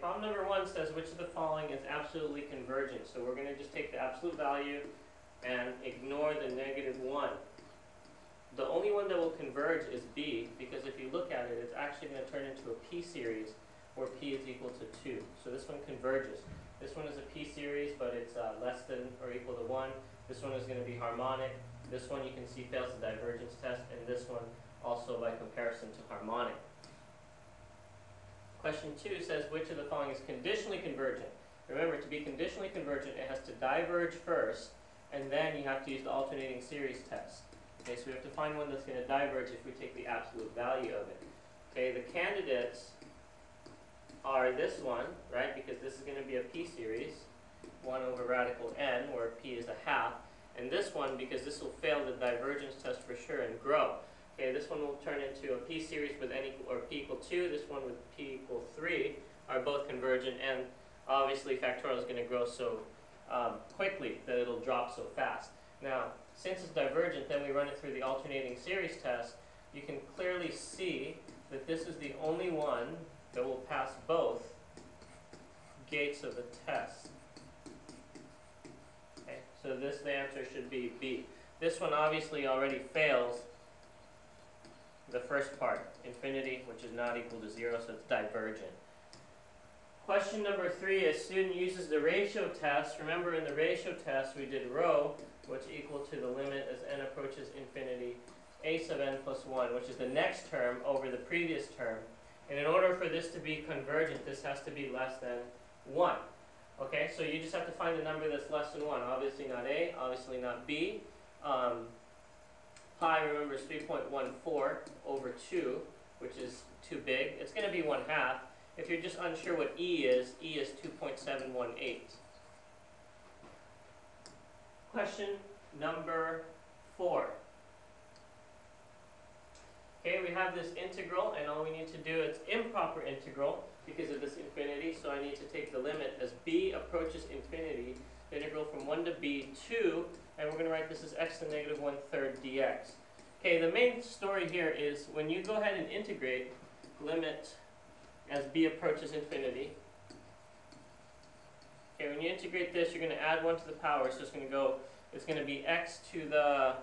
problem number 1 says which of the following is absolutely convergent. So we're going to just take the absolute value and ignore the -1. The only one that will converge is B, because if you look at it, it's actually going to turn into a p-series where p is equal to 2. So this one converges. This one is a p-series, but it's less than or equal to 1. This one is going to be harmonic. This one you can see fails the divergence test, and this one also by comparison to harmonic. Question 2 says which of the following is conditionally convergent. Remember, to be conditionally convergent, it has to diverge first, and then you have to use the alternating series test. Okay, so we have to find one that's going to diverge if we take the absolute value of it. Okay, the candidates are this one, right, because this is going to be a p-series, 1 over radical n, where p is a half, and this one, because this will fail the divergence test for sure and grow. Okay, this one will turn into a p-series with n equal, or p equal 2, this one with p equal 3, are both convergent, and obviously factorial is going to grow so quickly that it'll drop so fast. Now, since it's divergent, then we run it through the alternating series test. You can clearly see that this is the only one that will pass both gates of the test. Okay, so the answer should be B. This one obviously already fails the first part, infinity, which is not equal to 0, so it's divergent. Question number 3, a student uses the ratio test. Remember, in the ratio test we did rho, which is equal to the limit as n approaches infinity, a sub n plus 1, which is the next term over the previous term. And in order for this to be convergent, this has to be less than 1. Okay, so you just have to find a number that's less than 1. Obviously not A, obviously not B. Pi, remember, is 3.14 over 2, which is too big. It's going to be 1/2. If you're just unsure what E is 2.718. Question number 4. Okay, we have this integral, and all we need to do is improper integral because of this infinity, so I need to take the limit as b approaches infinity, the integral from 1 to b, 2, and we're going to write this as x to the negative 1/3 dx. Okay, the main story here is when you go ahead and integrate limit as b approaches infinity, okay, when you integrate this, you're going to add 1 to the power, so it's going to be x to the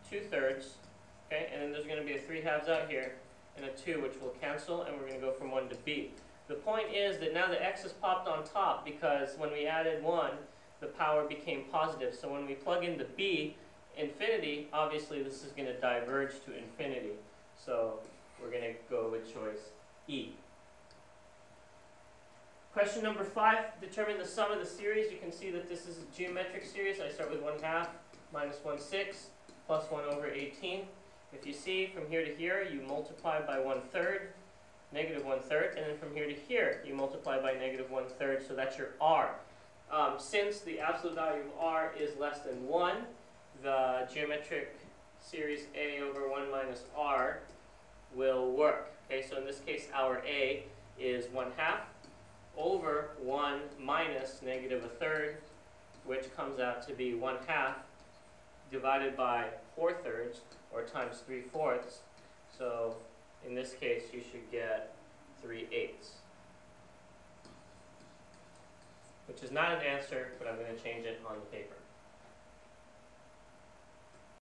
2/3, okay, and then there's going to be a 3/2 out here, and a 2, which will cancel, and we're going to go from 1 to b. The point is that now the x is popped on top because when we added 1, the power became positive. So when we plug in the b, infinity, obviously this is going to diverge to infinity. So we're going to go with choice E. Question number 5, determine the sum of the series. You can see that this is a geometric series. I start with 1/2 minus 1/6 plus 1 over 18. If you see from here to here, you multiply by 1/3, negative 1/3, and then from here to here, you multiply by negative 1/3, so that's your R. Since the absolute value of R is less than 1, the geometric series A over 1 minus R will work. Okay, so in this case, our A is 1/2 over 1 minus negative 1/3, which comes out to be 1/2 divided by 4/3, or times 3/4. So in this case, you should get 3/8, which is not an answer, but I'm going to change it on the paper.